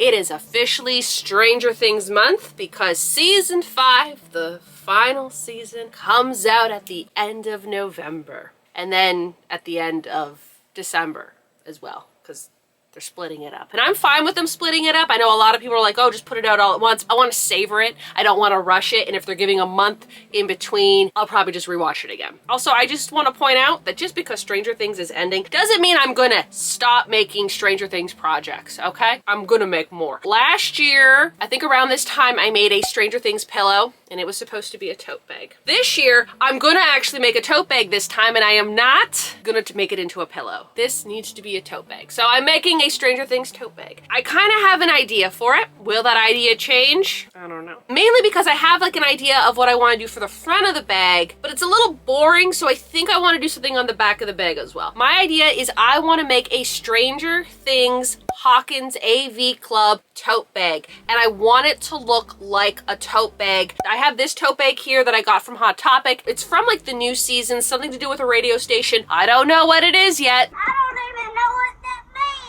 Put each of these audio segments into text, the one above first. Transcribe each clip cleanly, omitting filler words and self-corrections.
it is officially Stranger Things month because season 5, the final season, comes out at the end of November. And then at the end of December as well, because they're splitting it up. And I'm fine with them splitting it up. I know a lot of people are like, oh, just put it out all at once. I want to savor it. I don't want to rush it. And if they're giving a month in between, I'll probably just rewatch it again. Also, I just want to point out that just because Stranger Things is ending doesn't mean I'm going to stop making Stranger Things projects, okay? I'm going to make more. Last year, I think around this time, I made a Stranger Things pillow, and it was supposed to be a tote bag. This year, I'm going to actually make a tote bag this time, and I am not going to make it into a pillow. This needs to be a tote bag. So I'm making a Stranger Things tote bag. I kind of have an idea for it. Will that idea change? I don't know. Mainly because I have like an idea of what I want to do for the front of the bag, but it's a little boring, so I think I want to do something on the back of the bag as well. My idea is I want to make a Stranger Things Hawkins AV Club tote bag, and I want it to look like a tote bag. I have this tote bag here that I got from Hot Topic. It's from like the new season, something to do with a radio station. I don't know what it is yet. I don't even know what that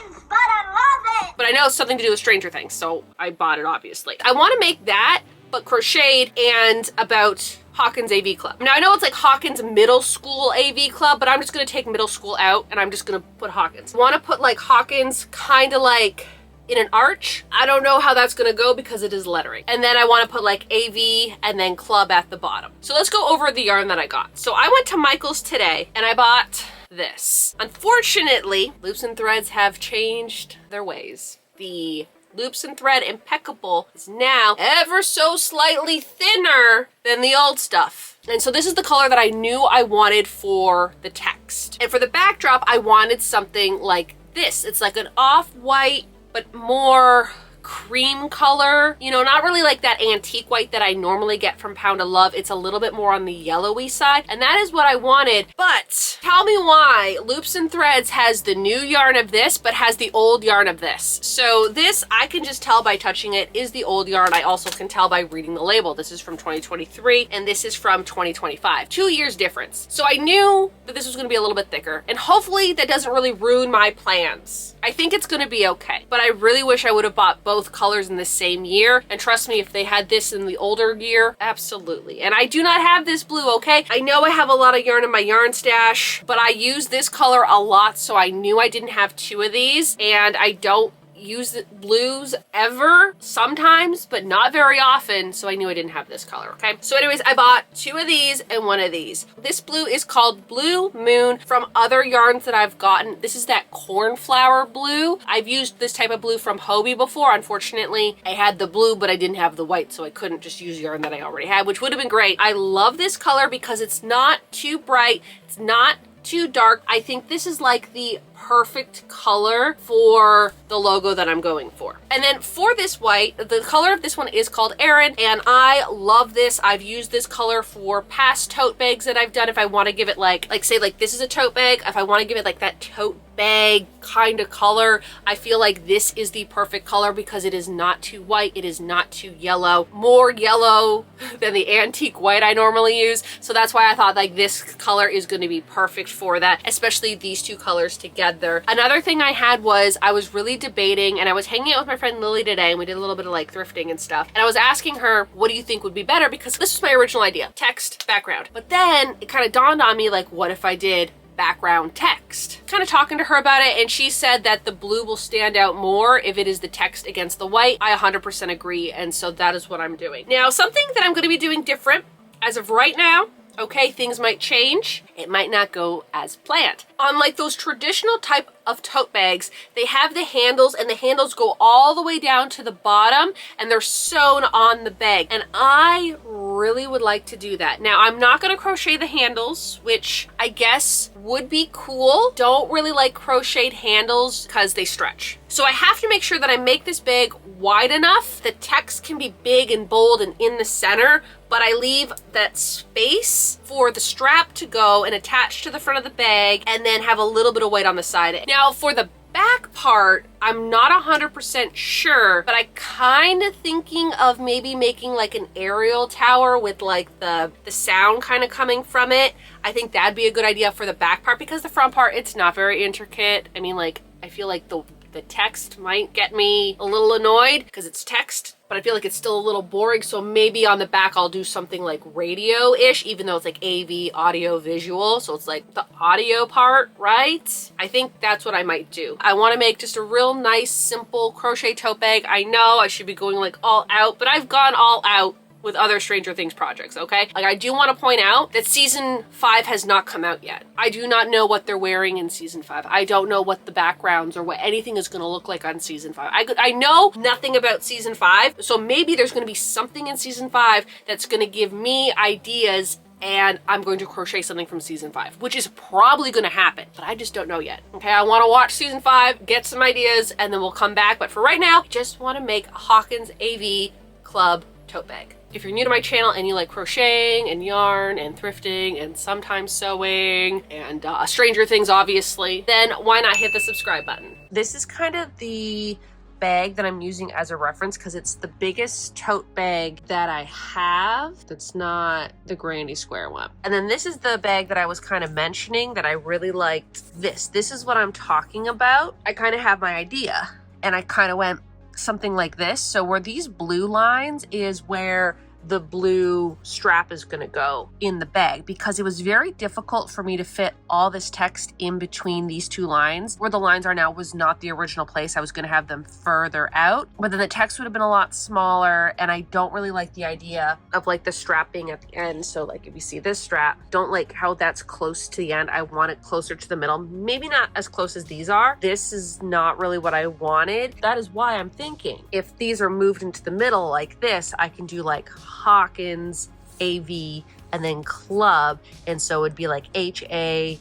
means, but I love it. But I know it's something to do with Stranger Things, so I bought it obviously. I want to make that, but crocheted and about Hawkins AV Club. Now I know it's like Hawkins Middle School AV Club, but I'm just gonna take middle school out and I'm just gonna put Hawkins. I want to put like Hawkins kind of like in an arch. I don't know how that's gonna go because it is lettering. And then I want to put like AV and then club at the bottom. So let's go over the yarn that I got. So I went to Michael's today and I bought this. Unfortunately, Loops and Threads have changed their ways. The Loops and Thread Impeccable is now ever so slightly thinner than the old stuff. And so this is the color that I knew I wanted for the text. And for the backdrop, I wanted something like this. It's like an off-white, but more cream color, you know, not really like that antique white that I normally get from Pound of Love. It's a little bit more on the yellowy side, and that is what I wanted. But tell me why Loops and Threads has the new yarn of this, but has the old yarn of this. So this, I can just tell by touching it, is the old yarn. I also can tell by reading the label. This is from 2023, and this is from 2025. 2 years difference. So I knew that this was gonna be a little bit thicker, and hopefully that doesn't really ruin my plans. I think it's gonna be okay, but I really wish I would have bought both colors in the same year. And trust me, if they had this in the older year, absolutely. And I do not have this blue, okay? I know I have a lot of yarn in my yarn stash, but I use this color a lot, so I knew I didn't have 2 of these, and I don't use blues ever, sometimes, but not very often, so I knew I didn't have this color, okay? So anyways, I bought 2 of these and 1 of these. This blue is called Blue Moon from other yarns that I've gotten. This is that cornflower blue. I've used this type of blue from Hobie before. Unfortunately, I had the blue, but I didn't have the white, so I couldn't just use yarn that I already had, which would have been great. I love this color because it's not too bright. It's not too dark. I think this is like the perfect color for the logo that I'm going for. And then for this white, the color of this one is called Erin, and I love this. I've used this color for past tote bags that I've done. If I want to give it like say like this is a tote bag, if I want to give it like that tote bag kind of color, I feel like this is the perfect color because it is not too white, it is not too yellow, more yellow than the antique white I normally use. So that's why I thought like this color is going to be perfect for that, especially these 2 colors together. Another thing I had was I was really debating, and I was hanging out with my friend Lily today, and we did a little bit of like thrifting and stuff, and I was asking her, what do you think would be better? Because this was my original idea, text, background. But then it kind of dawned on me, like, what if I did background text? Kind of talking to her about it, and she said that the blue will stand out more if it is the text against the white. I 100% agree, and so that is what I'm doing. Now, something that I'm going to be doing different as of right now, okay, things might change. It might not go as planned. Unlike those traditional type of tote bags, they have the handles, and the handles go all the way down to the bottom, and they're sewn on the bag. And I really would like to do that. Now, I'm not gonna crochet the handles, which I guess would be cool. Don't really like crocheted handles because they stretch. So I have to make sure that I make this bag wide enough. The text can be big and bold and in the center, but I leave that space for the strap to go and attach to the front of the bag, and then have a little bit of weight on the side. Now for the back part, I'm not 100% sure, but I kind of thinking of maybe making like an aerial tower with like the sound kind of coming from it. I think that'd be a good idea for the back part, because the front part, it's not very intricate. I mean, like, I feel like the The text might get me a little annoyed because it's text, but I feel like it's still a little boring. So maybe on the back, I'll do something like radio-ish, even though it's like AV, audio, visual. So it's like the audio part, right? I think that's what I might do. I want to make just a real nice, simple crochet tote bag. I know I should be going like all out, but I've gone all out with other Stranger Things projects, okay? Like, I do want to point out that season 5 has not come out yet. I do not know what they're wearing in season 5. I don't know what the backgrounds or what anything is going to look like on season 5. I know nothing about season 5, so maybe there's going to be something in season 5 that's going to give me ideas, and I'm going to crochet something from season 5, which is probably going to happen, but I just don't know yet. Okay, I want to watch season 5, get some ideas, and then we'll come back. But for right now, I just want to make a Hawkins AV Club tote bag. If you're new to my channel and you like crocheting and yarn and thrifting and sometimes sewing and Stranger Things, obviously, then why not hit the subscribe button? This is kind of the bag that I'm using as a reference because it's the biggest tote bag that I have that's not the granny square one. And then this is the bag that I was kind of mentioning that I really liked. This is what I'm talking about. I kind of have my idea and I kind of went something like this. So where these blue lines is where the blue strap is going to go in the bag, because it was very difficult for me to fit all this text in between these two lines. Where the lines are now was not the original place. I was going to have them further out, but then the text would have been a lot smaller, and I don't really like the idea of like the strap being at the end. So like if you see this strap, don't like how that's close to the end. I want it closer to the middle, maybe not as close as these are. This is not really what I wanted. That is why I'm thinking if these are moved into the middle like this, I can do like Hawkins AV and then club, and so it'd be like HAWKI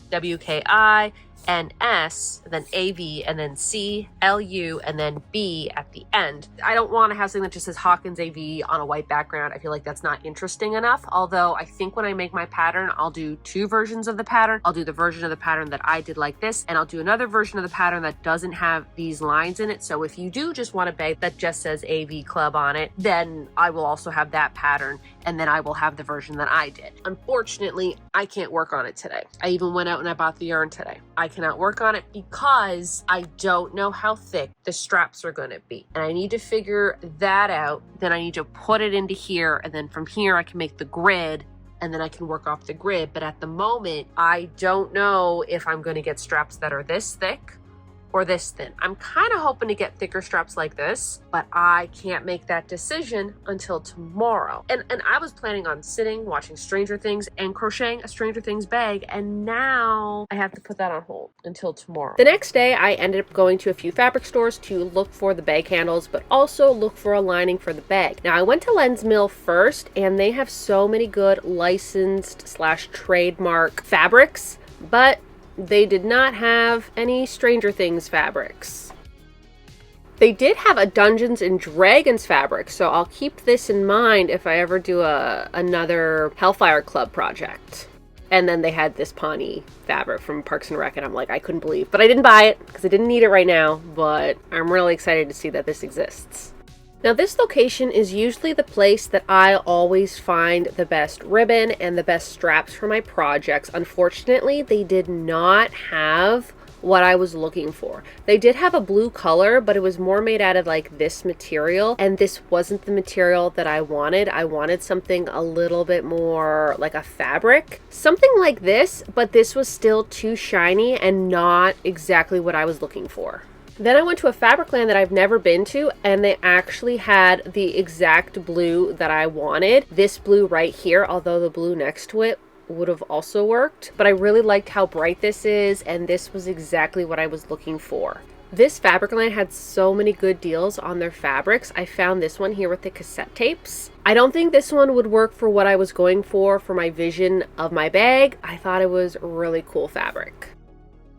and S, then AV, and then C, LU, and then B at the end. I don't want to have something that just says Hawkins AV on a white background. I feel like that's not interesting enough. Although I think when I make my pattern, I'll do two versions of the pattern. I'll do the version of the pattern that I did like this, and I'll do another version of the pattern that doesn't have these lines in it. So if you do just want a bag that just says AV Club on it, then I will also have that pattern, and then I will have the version that I did. Unfortunately, I can't work on it today. I even went out and I bought the yarn today. I cannot work on it because I don't know how thick the straps are going to be, and I need to figure that out. Then I need to put it into here, and then from here I can make the grid, and then I can work off the grid. But at the moment, I don't know if I'm going to get straps that are this thick or this thin. I'm kind of hoping to get thicker straps like this, but I can't make that decision until tomorrow. And I was planning on sitting, watching Stranger Things, and crocheting a Stranger Things bag, and now I have to put that on hold until tomorrow. The next day, I ended up going to a few fabric stores to look for the bag handles, but also look for a lining for the bag. Now, I went to Hawkins Middle first, and they have so many good licensed / trademark fabrics, but they did not have any Stranger Things fabrics. They did have a Dungeons and Dragons fabric, so I'll keep this in mind if I ever do another Hellfire Club project. And then they had this Pawnee fabric from Parks and Rec, and I'm like, I couldn't believe. But I didn't buy it because I didn't need it right now, but I'm really excited to see that this exists. Now, this location is usually the place that I always find the best ribbon and the best straps for my projects. Unfortunately, they did not have what I was looking for. They did have a blue color, but it was more made out of like this material, and this wasn't the material that I wanted. I wanted something a little bit more like a fabric, something like this, but this was still too shiny and not exactly what I was looking for. Then I went to a fabric land that I've never been to, and they actually had the exact blue that I wanted. This blue right here, although the blue next to it would have also worked. But I really liked how bright this is, and this was exactly what I was looking for. This fabric line had so many good deals on their fabrics. I found this one here with the cassette tapes. I don't think this one would work for what I was going for my vision of my bag. I thought it was really cool fabric.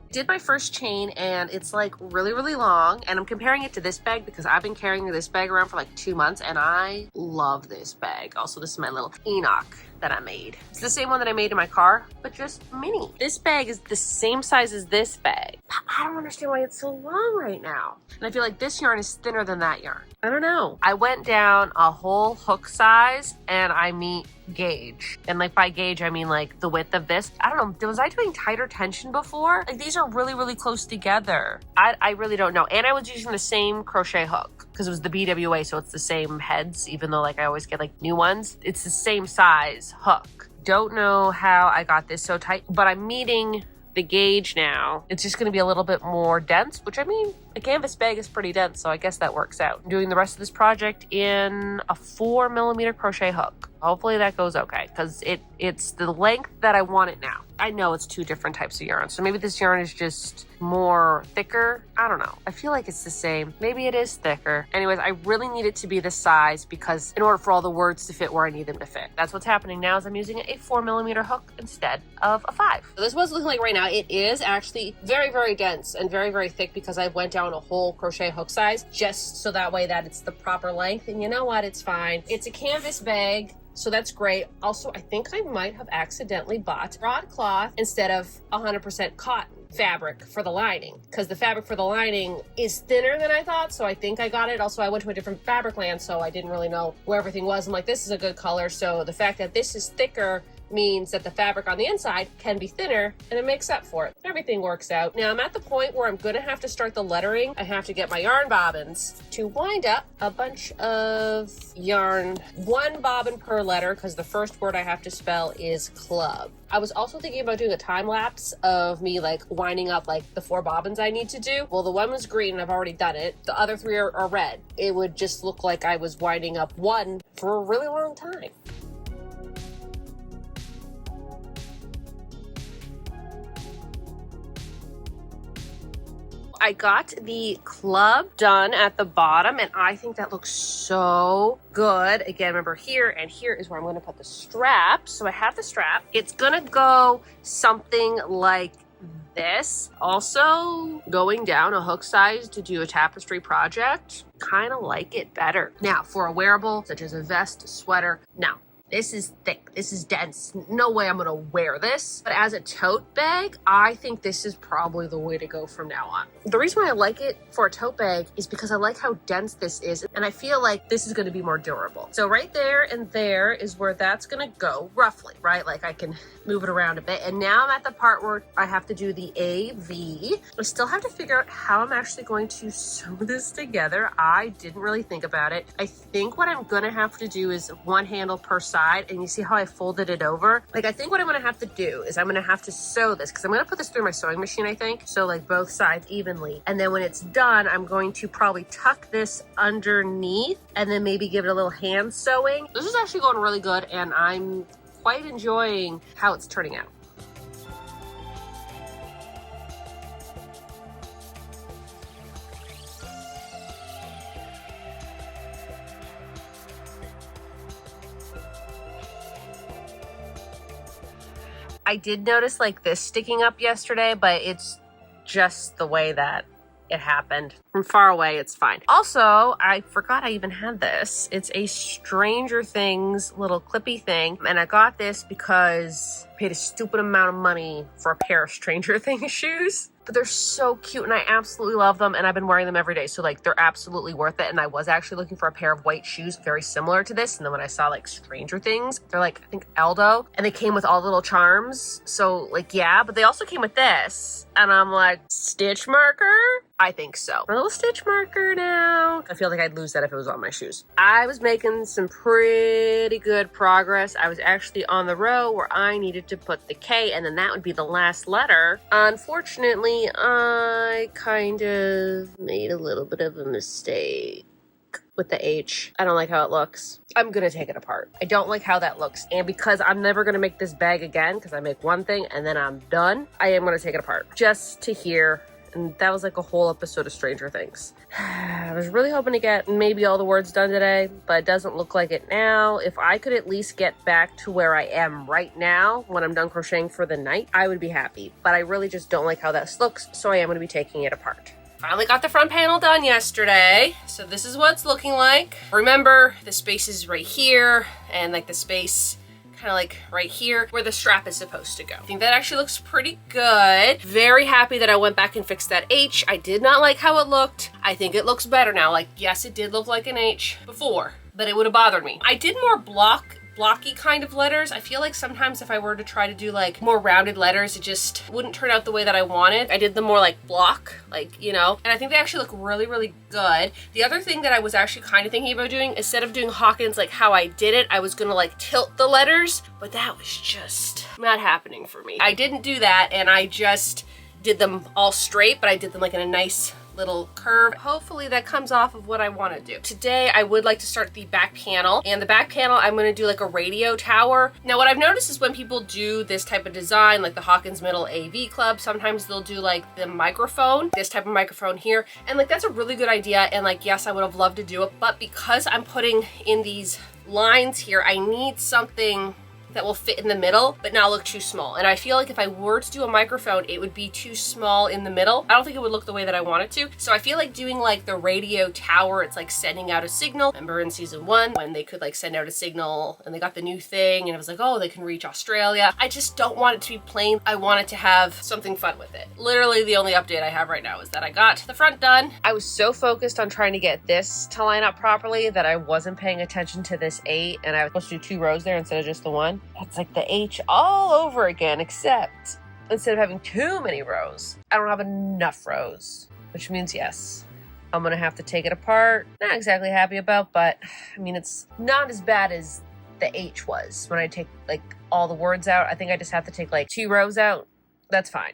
Did my first chain, and it's like really long, and I'm comparing it to this bag because I've been carrying this bag around for like 2 months, and I love this bag. Also, this is my little Enoch that I made. It's the same one that I made in my car, but just mini. This bag is the same size as this bag. I don't understand why it's so long right now. And I feel like this yarn is thinner than that yarn. I don't know. I went down a whole hook size and I mean gauge. And like by gauge, I mean like the width of this. I don't know. Was I doing tighter tension before? Like these are really, really close together. I really don't know. And I was using the same crochet hook because it was the BWA, so it's the same heads, even though like I always get like new ones. It's the same size hook. Don't know how I got this so tight, but I'm meeting the gauge now. It's just going to be a little bit more dense, which I mean, a canvas bag is pretty dense, so I guess that works out. I'm doing the rest of this project in a 4mm crochet hook. Hopefully that goes okay, because it's the length that I want it now. I know it's two different types of yarn, so maybe this yarn is just more thicker. I don't know. I feel like it's the same. Maybe it is thicker. Anyways, I really need it to be this size because in order for all the words to fit where I need them to fit. That's what's happening now is I'm using a 4mm hook instead of a 5. So this is what it's looking like right now. It is actually very, very dense and very, very thick because I went down a whole crochet hook size just so that way that it's the proper length. And you know what? It's fine. It's a canvas bag. So that's great. Also, I think I might have accidentally bought broadcloth instead of 100% cotton fabric for the lining because the fabric for the lining is thinner than I thought. So I think I got it. Also, I went to a different fabric land, so I didn't really know where everything was. I'm like, this is a good color. So the fact that this is thicker means that the fabric on the inside can be thinner and it makes up for it. Everything works out. Now I'm at the point where I'm gonna have to start the lettering. I have to get my yarn bobbins to wind up a bunch of yarn, 1 bobbin per letter because the first word I have to spell is club. I was also thinking about doing a time lapse of me like winding up like the 4 bobbins I need to do. Well, the one was green and I've already done it. The other 3 are red. It would just look like I was winding up one for a really long time. I got the club done at the bottom and I think that looks so good. Again, remember here and here is where I'm going to put the strap. So I have the strap. It's going to go something like this. Also going down a hook size to do a tapestry project. Kind of like it better. Now for a wearable such as a vest, a sweater. Now this is thick, this is dense. No way I'm gonna wear this. But as a tote bag, I think this is probably the way to go from now on. The reason why I like it for a tote bag is because I like how dense this is. And I feel like this is gonna be more durable. So right there and there is where that's gonna go roughly, right? Like I can move it around a bit. And now I'm at the part where I have to do the AV. I still have to figure out how I'm actually going to sew this together. I didn't really think about it. I think what I'm gonna have to do is 1 handle per side. And you see how I folded it over? Like I think what I'm gonna have to do is I'm gonna have to sew this because I'm gonna put this through my sewing machine, I think. So like both sides evenly. And then when it's done, I'm going to probably tuck this underneath and then maybe give it a little hand sewing. This is actually going really good and I'm quite enjoying how it's turning out. I did notice like this sticking up yesterday, but it's just the way that it happened. From far away, it's fine. Also, I forgot I even had this. It's a Stranger Things little clippy thing. And I got this because I paid a stupid amount of money for a pair of Stranger Things shoes. But they're so cute and I absolutely love them and I've been wearing them every day. So like they're absolutely worth it. And I was actually looking for a pair of white shoes very similar to this. And then when I saw like Stranger Things, they're like, I think Aldo, and they came with all the little charms. So like, yeah, but they also came with this. And I'm like, stitch marker? I think so. A little stitch marker now. I feel like I'd lose that if it was on my shoes. I was making some pretty good progress. I was actually on the row where I needed to put the K and then that would be the last letter. Unfortunately, I kind of made a little bit of a mistake with the H. I don't like how it looks. I'm gonna take it apart. I don't like how that looks. And because I'm never gonna make this bag again, because I make one thing and then I'm done, I am gonna take it apart just to hear. And that was like a whole episode of Stranger Things. I was really hoping to get maybe all the words done today, but it doesn't look like it now. If I could at least get back to where I am right now when I'm done crocheting for the night, I would be happy. But I really just don't like how this looks, so I am going to be taking it apart. Finally got the front panel done yesterday, so this is what it's looking like. Remember, the space is right here, and like the space kind of like right here where the strap is supposed to go. I think that actually looks pretty good. Very happy that I went back and fixed that H. I did not like how it looked. I think it looks better now. Like, yes, it did look like an H before, but it would have bothered me. I did more blocky kind of letters. I feel like sometimes if I were to try to do like more rounded letters, it just wouldn't turn out the way that I wanted. I did them more like block, like, you know, and I think they actually look really, really good. The other thing that I was actually kind of thinking about doing, instead of doing Hawkins like how I did it, I was gonna like tilt the letters, but that was just not happening for me. I didn't do that, and I just did them all straight, but I did them like in a nice little curve. Hopefully that comes off of what I want to do. Today I would like to start the back panel, and the back panel I'm going to do like a radio tower. Now what I've noticed is when people do this type of design, like the Hawkins Middle AV Club, sometimes they'll do like the microphone, this type of microphone here, and like that's a really good idea, and like yes, I would have loved to do it, but because I'm putting in these lines here, I need something that will fit in the middle but not look too small. And I feel like if I were to do a microphone, it would be too small in the middle. I don't think it would look the way that I want it to. So I feel like doing like the radio tower, it's like sending out a signal. Remember in season 1 when they could like send out a signal and they got the new thing and it was like, oh, they can reach Australia. I just don't want it to be plain. I want it to have something fun with it. Literally the only update I have right now is that I got the front done. I was so focused on trying to get this to line up properly that I wasn't paying attention to this 8, and I was supposed to do 2 rows there instead of just the 1. That's like the H all over again, except instead of having too many rows, I don't have enough rows, which means yes, I'm gonna have to take it apart. Not exactly happy about, but I mean, it's not as bad as the H was when I take like all the words out. I think I just have to take like 2 rows out. That's fine.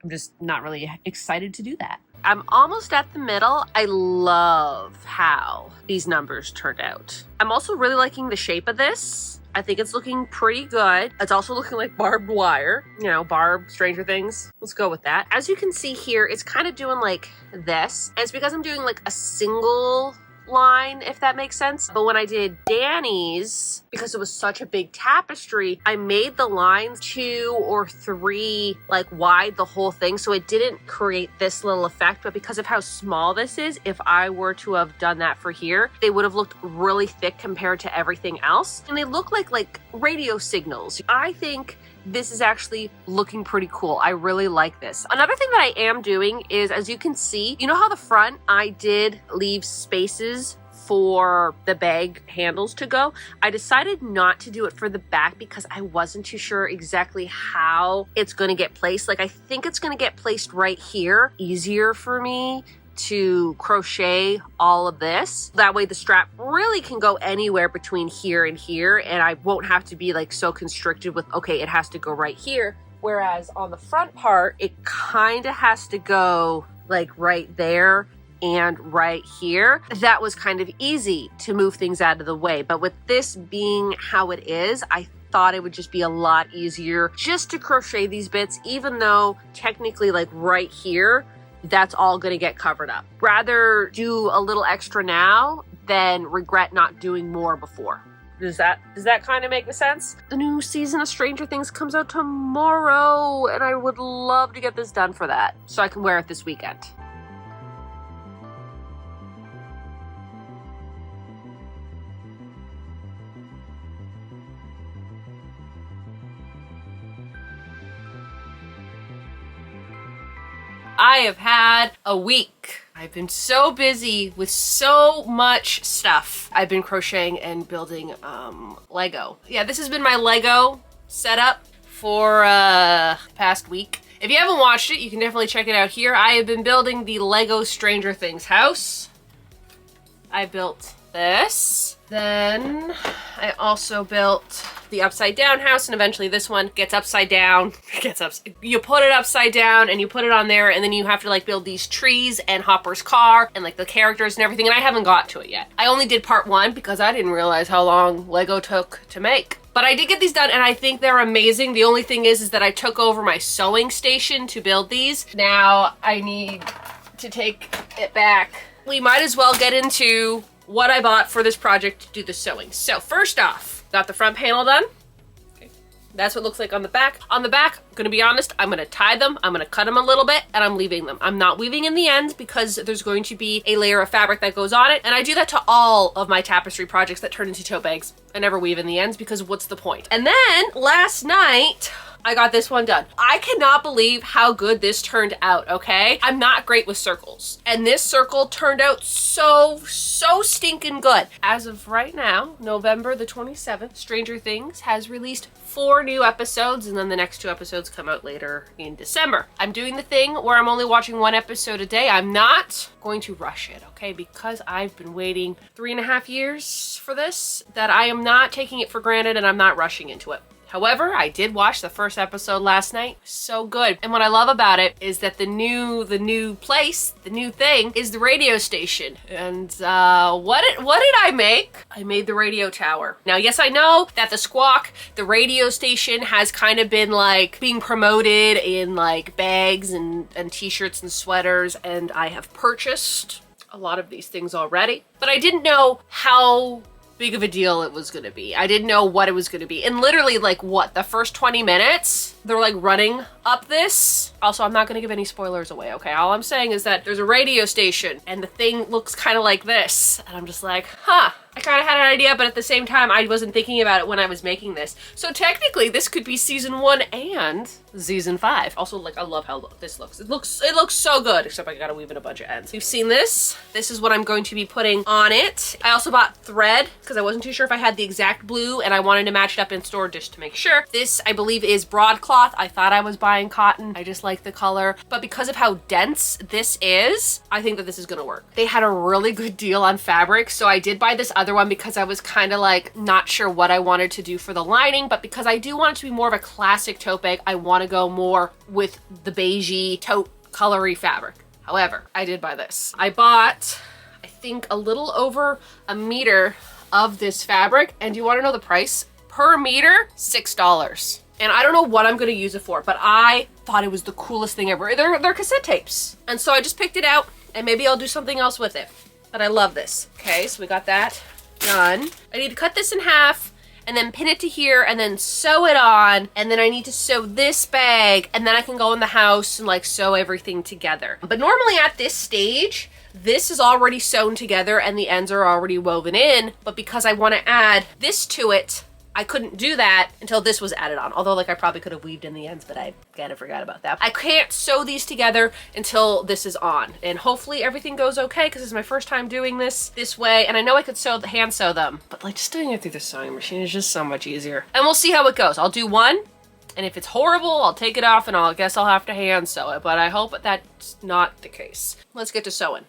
I'm just not really excited to do that. I'm almost at the middle. I love how these numbers turned out. I'm also really liking the shape of this. I think it's looking pretty good. It's also looking like barbed wire, you know, Barb, Stranger Things. Let's go with that. As you can see here, it's kind of doing like this. And it's because I'm doing like a single line, if that makes sense. But when I did Danny's, because it was such a big tapestry, I made the lines 2 or 3 like wide the whole thing, so it didn't create this little effect. But because of how small this is, if I were to have done that for here, they would have looked really thick compared to everything else, and they look like radio signals. I think this is actually looking pretty cool. I really like this. Another thing that I am doing is, as you can see, you know how the front I did leave spaces for the bag handles to go? I decided not to do it for the back because I wasn't too sure exactly how it's going to get placed. Like, I think it's going to get placed right here. Easier for me to crochet all of this. That way the strap really can go anywhere between here and here, and I won't have to be like so constricted with, okay, it has to go right here. Whereas on the front part, it kind of has to go like right there and right here. That was kind of easy to move things out of the way. But with this being how it is, I thought it would just be a lot easier just to crochet these bits, even though technically like right here, that's all going to get covered up. Rather do a little extra now than regret not doing more before. Does that kind of make sense? The new season of Stranger Things comes out tomorrow, and I would love to get this done for that so I can wear it this weekend. I have had a week. I've been so busy with so much stuff. I've been crocheting and building Lego. Yeah, this has been my Lego setup for past week. If you haven't watched it, you can definitely check it out here. I have been building the Lego Stranger Things house. I built this. Then I also built the upside down house, and eventually this one gets upside down. You put it upside down and you put it on there, and then you have to like build these trees and Hopper's car and like the characters and everything, and I haven't got to it yet. I only did part 1 because I didn't realize how long Lego took to make. But I did get these done, and I think they're amazing. The only thing is that I took over my sewing station to build these. Now I need to take it back. We might as well get into what I bought for this project to do the sewing. So first off, got the front panel done. Okay. That's what it looks like on the back. On the back, I'm gonna be honest, I'm gonna tie them, I'm gonna cut them a little bit, and I'm leaving them. I'm not weaving in the ends because there's going to be a layer of fabric that goes on it. And I do that to all of my tapestry projects that turn into tote bags. I never weave in the ends because what's the point? And then last night, I got this one done. I cannot believe how good this turned out, okay? I'm not great with circles. And this circle turned out so stinking good. As of right now, November the 27th, Stranger Things has released 4 new episodes, and then the next 2 episodes come out later in December. I'm doing the thing where I'm only watching 1 episode a day. I'm not going to rush it, okay? Because I've been waiting 3.5 years for this, that I am not taking it for granted and I'm not rushing into it. However, I did watch the first episode last night. So good. And what I love about it is that the new thing is the radio station. And what did I make? I made the radio tower. Now, yes, I know that the Squawk, the radio station, has kind of been like being promoted in like bags and t-shirts and sweaters, and I have purchased a lot of these things already. But I didn't know how big of a deal it was gonna be. I didn't know what it was gonna be. And literally like what, the first 20 minutes, they're like running up this. Also, I'm not gonna give any spoilers away, okay? All I'm saying is that there's a radio station and the thing looks kind of like this. And I'm just like, huh. I kind of had an idea, but at the same time, I wasn't thinking about it when I was making this. So technically, this could be season 1 and season 5. Also, like, I love how this looks. It looks so good, except I gotta weave in a bunch of ends. You've seen this. This is what I'm going to be putting on it. I also bought thread because I wasn't too sure if I had the exact blue, and I wanted to match it up in store just to make sure. This, I believe, is broadcloth. I thought I was buying cotton. I just like the color. But because of how dense this is, I think that this is gonna work. They had a really good deal on fabric, so I did buy this other one because I was kind of like not sure what I wanted to do for the lining, but because I do want it to be more of a classic tote bag, I want to go more with the beigey tote colory fabric. However, I did buy this. I bought, I think, a little over a meter of this fabric, and do you want to know the price? Per meter, $6. And I don't know what I'm going to use it for, but I thought it was the coolest thing ever. They're cassette tapes. And so I just picked it out, and maybe I'll do something else with it. But I love this. Okay, so we got that done. I need to cut this in half and then pin it to here and then sew it on, and then I need to sew this bag, and then I can go in the house and like sew everything together. But normally at this stage, this is already sewn together and the ends are already woven in, but because I want to add this to it, I couldn't do that until this was added on. Although, like, I probably could have weaved in the ends, but I kind of forgot about that. I can't sew these together until this is on. And hopefully everything goes okay, because it's my first time doing this way. And I know I could hand sew them, but like just doing it through the sewing machine is just so much easier. And we'll see how it goes. I'll do one, and if it's horrible, I'll take it off and I guess I'll have to hand sew it. But I hope that that's not the case. Let's get to sewing.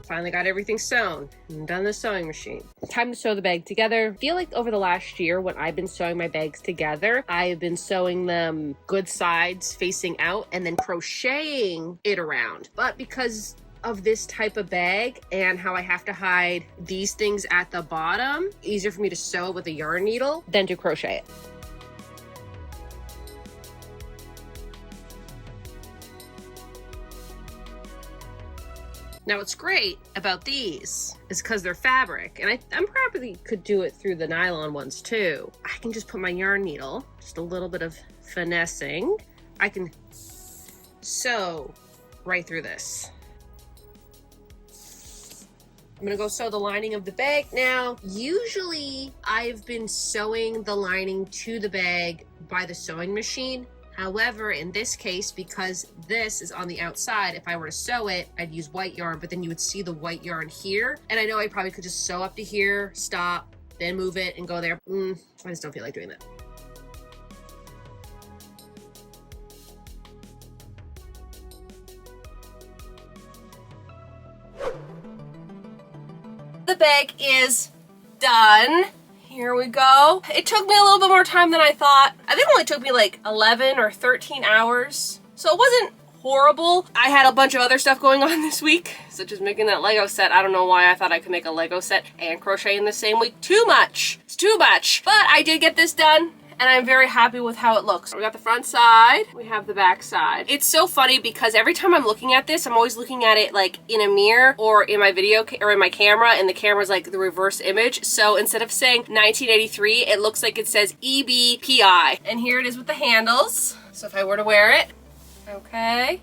Finally got everything sewn and done the sewing machine. Time to sew the bag together. I feel like over the last year when I've been sewing my bags together, I've been sewing them good sides facing out and then crocheting it around. But because of this type of bag and how I have to hide these things at the bottom, easier for me to sew it with a yarn needle than to crochet it. Now what's great about these is because they're fabric, and I'm probably could do it through the nylon ones too. I can just put my yarn needle, just a little bit of finessing. I can sew right through this. I'm gonna go sew the lining of the bag now. Usually I've been sewing the lining to the bag by the sewing machine. However, in this case, because this is on the outside, if I were to sew it, I'd use white yarn, but then you would see the white yarn here. And I know I probably could just sew up to here, stop, then move it and go there. I just don't feel like doing that. The bag is done. Here we go. It took me a little bit more time than I thought. I think it only took me like 11 or 13 hours. So it wasn't horrible. I had a bunch of other stuff going on this week, such as making that Lego set. I don't know why I thought I could make a Lego set and crochet in the same week. Too much. It's too much. But I did get this done. and I'm very happy with how it looks. We got the front side, we have the back side. It's so funny because every time I'm looking at this, I'm always looking at it like in a mirror or in my video or in my camera, and the camera's like the reverse image. So instead of saying 1983, it looks like it says EBPI. And here it is with the handles. So if I were to wear it, okay,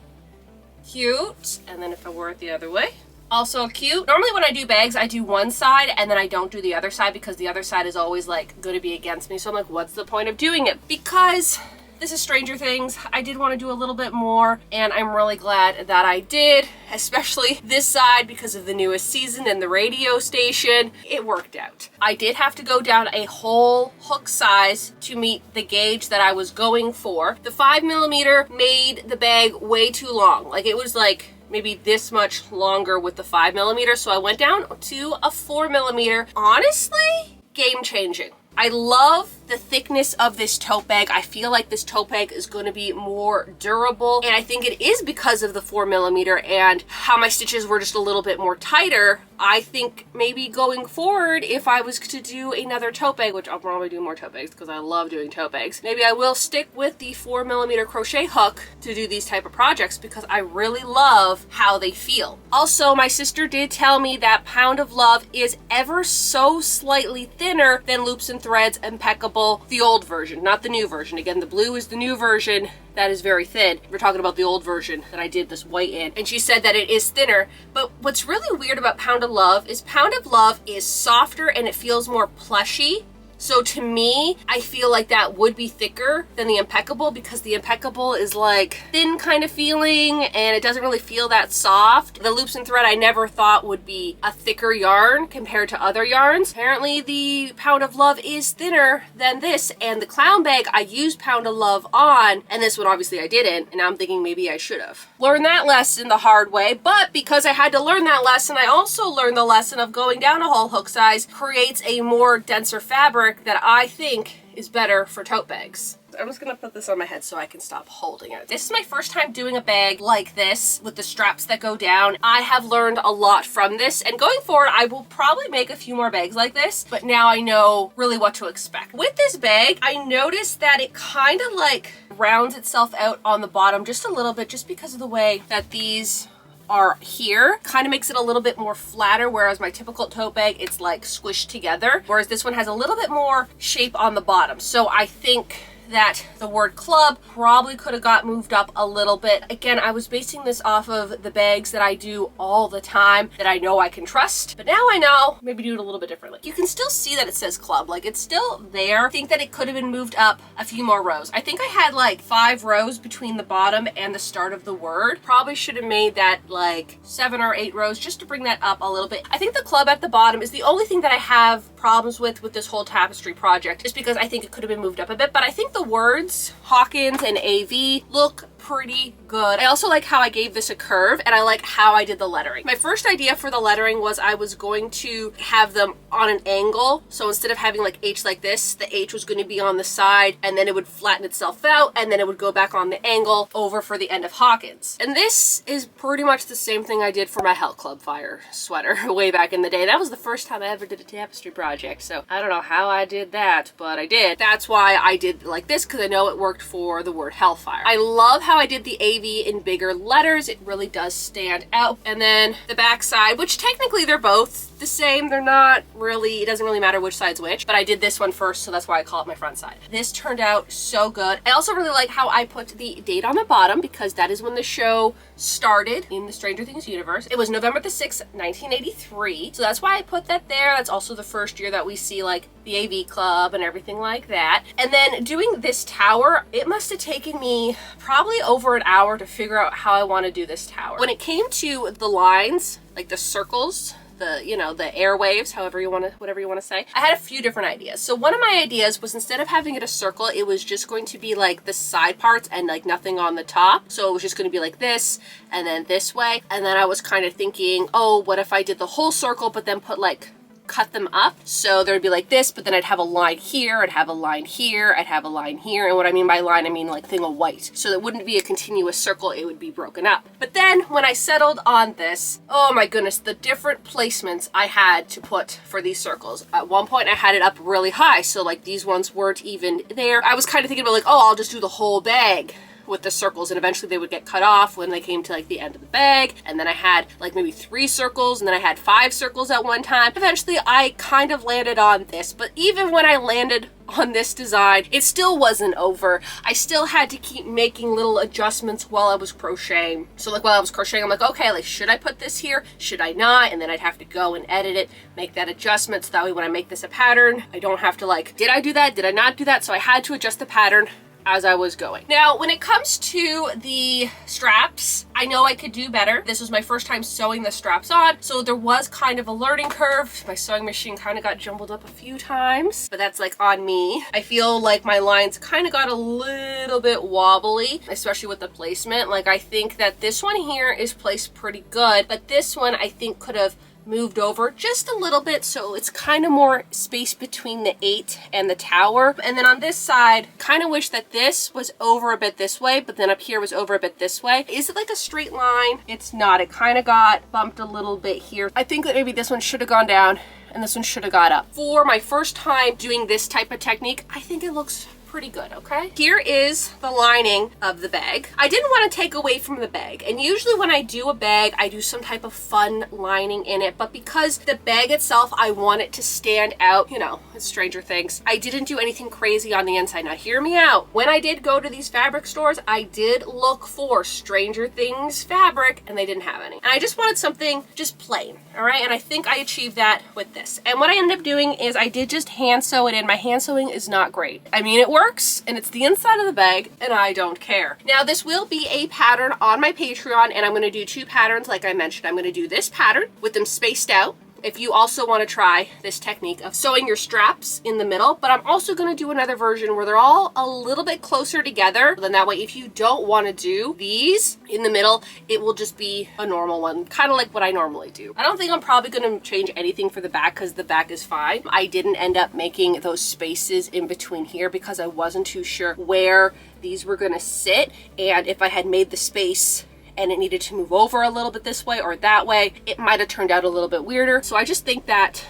cute. And then if I wore it the other way, also cute. Normally when I do bags, I do one side and then I don't do the other side because the other side is always like going to be against me. So I'm like, what's the point of doing it? Because this is Stranger Things. I did want to do a little bit more, and I'm really glad that I did, especially this side because of the newest season and the radio station. It worked out. I did have to go down a whole hook size to meet the gauge that I was going for. The 5mm made the bag way too long. Like, it was like maybe this much longer with the 5mm, so I went down to a 4mm. Honestly, game changing. I love the thickness of this tote bag. I feel like this tote bag is going to be more durable, and I think it is because of the 4mm and how my stitches were just a little bit more tighter. I think maybe going forward, if I was to do another tote bag, which I'll probably do more tote bags because I love doing tote bags, maybe I will stick with the 4mm crochet hook to do these type of projects because I really love how they feel. Also, my sister did tell me that Pound of Love is ever so slightly thinner than Loops and Threads Impeccable, the old version, not the new version. Again, the blue is the new version. That is very thin. We're talking about the old version that I did this white in. And she said that it is thinner. But what's really weird about Pound of Love is softer and it feels more plushy. So to me, I feel like that would be thicker than the Impeccable because the Impeccable is like thin kind of feeling and it doesn't really feel that soft. The Loops and Thread I never thought would be a thicker yarn compared to other yarns. Apparently the Pound of Love is thinner than this, and the clown bag I used Pound of Love on, and this one obviously I didn't, and now I'm thinking maybe I should have learned that lesson the hard way. But because I had to learn that lesson, I also learned the lesson of going down a whole hook size creates a more denser fabric that I think is better for tote bags. I'm just gonna put this on my head so I can stop holding it. This is my first time doing a bag like this with the straps that go down. I have learned a lot from this, and going forward I will probably make a few more bags like this, but now I know really what to expect. With this bag, I noticed that it kind of like rounds itself out on the bottom just a little bit, just because of the way that these are here. Kind of makes it a little bit more flatter, whereas my typical tote bag, it's like squished together, whereas this one has a little bit more shape on the bottom. So I think that the word club probably could have got moved up a little bit. Again, I was basing this off of the bags that I do all the time that I know I can trust, but now I know maybe do it a little bit differently. You can still see that it says club, like it's still there. I think that it could have been moved up a few more rows. I think I had like 5 rows between the bottom and the start of the word. Probably should have made that like 7 or 8 rows just to bring that up a little bit. I think the club at the bottom is the only thing that I have problems with this whole tapestry project, just because I think it could have been moved up a bit, but I think the words Hawkins and AV look pretty good. I also like how I gave this a curve, and I like how I did the lettering. My first idea for the lettering was I was going to have them on an angle. So instead of having like H like this, the H was going to be on the side, and then it would flatten itself out, and then it would go back on the angle over for the end of Hawkins. And this is pretty much the same thing I did for my Hell Club Fire sweater way back in the day. That was the first time I ever did a tapestry project, so I don't know how I did that, but I did. That's why I did like this, because I know it worked for the word Hellfire. I love how I did the AV in bigger letters. It really does stand out. And then the back side, which technically they're both the same. They're not really, it doesn't really matter which side's which, but I did this one first, so that's why I call it my front side. This turned out so good. I also really like how I put the date on the bottom, because that is when the show started in the Stranger Things universe. It was November the 6th, 1983. So that's why I put that there. That's also the first year that we see like the AV Club and everything like that. And then doing this tower, it must have taken me probably over an hour to figure out how I want to do this tower. When it came to the lines, like the circles, the, you know, the airwaves, however you want to, whatever you want to say, I had a few different ideas. So one of my ideas was, instead of having it a circle, it was just going to be like the side parts and like nothing on the top. So it was just going to be like this and then this way. And then I was kind of thinking, oh, what if I did the whole circle but then put like cut them up. So there'd be like this, but then I'd have a line here, I'd have a line here, I'd have a line here. And what I mean by line, I mean like thing of white. So it wouldn't be a continuous circle, it would be broken up. But then when I settled on this, oh my goodness, the different placements I had to put for these circles. At one point I had it up really high, so like these ones weren't even there. I was kind of thinking about like, oh, I'll just do the whole bag with the circles, and eventually they would get cut off when they came to like the end of the bag. And then I had like maybe 3 circles, and then I had 5 circles at one time. Eventually I kind of landed on this, but even when I landed on this design, it still wasn't over. I still had to keep making little adjustments while I was crocheting. So like while I was crocheting, I'm like, okay, like should I put this here? Should I not? And then I'd have to go and edit it, make that adjustment, so that way when I make this a pattern, I don't have to like, did I do that? Did I not do that? So I had to adjust the pattern as I was going. Now, when it comes to the straps, I know I could do better. This was my first time sewing the straps on, so there was kind of a learning curve. My sewing machine kind of got jumbled up a few times, but that's like on me. I feel like my lines kind of got a little bit wobbly, especially with the placement. Like I think that this one here is placed pretty good, but this one I think could have moved over just a little bit, so it's kind of more space between the 8 and the tower. And then on this side, kind of wish that this was over a bit this way, but then up here was over a bit this way. Is it like a straight line? It's not. It kind of got bumped a little bit here. I think that maybe this one should have gone down and this one should have got up. For my first time doing this type of technique, I think it looks pretty good, okay? Here is the lining of the bag. I didn't want to take away from the bag, and usually when I do a bag, I do some type of fun lining in it, but because the bag itself, I want it to stand out, you know, it's Stranger Things. I didn't do anything crazy on the inside. Now hear me out. When I did go to these fabric stores, I did look for Stranger Things fabric, and they didn't have any. And I just wanted something just plain, all right? And I think I achieved that with this. And what I ended up doing is I did just hand sew it in. My hand sewing is not great. I mean, it works, and it's the inside of the bag, and I don't care. Now this will be a pattern on my Patreon, and I'm going to do 2 patterns like I mentioned. I'm going to do this pattern with them spaced out, if you also want to try this technique of sewing your straps in the middle, but I'm also going to do another version where they're all a little bit closer together. Then that way, if you don't want to do these in the middle, it will just be a normal one, kind of like what I normally do. I don't think I'm probably going to change anything for the back because the back is fine. I didn't end up making those spaces in between here because I wasn't too sure where these were going to sit, and if I had made the space and it needed to move over a little bit this way or that way, it might have turned out a little bit weirder. So I just think that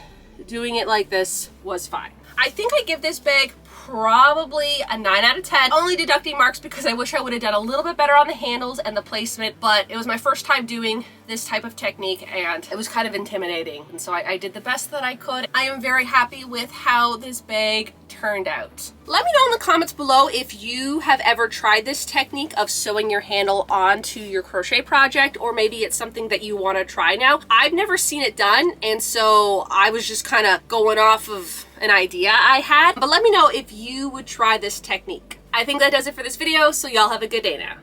doing it like this was fine. I think I give this bag probably a 9 out of 10, only deducting marks because I wish I would have done a little bit better on the handles and the placement, but it was my first time doing this type of technique and it was kind of intimidating, and so I did the best that I could. I am very happy with how this bag turned out. Let me know in the comments below if you have ever tried this technique of sewing your handle onto your crochet project, or maybe it's something that you want to try now. I've never seen it done, and so I was just kind of going off of an idea I had, but let me know if you would try this technique. I think that does it for this video, so y'all have a good day now.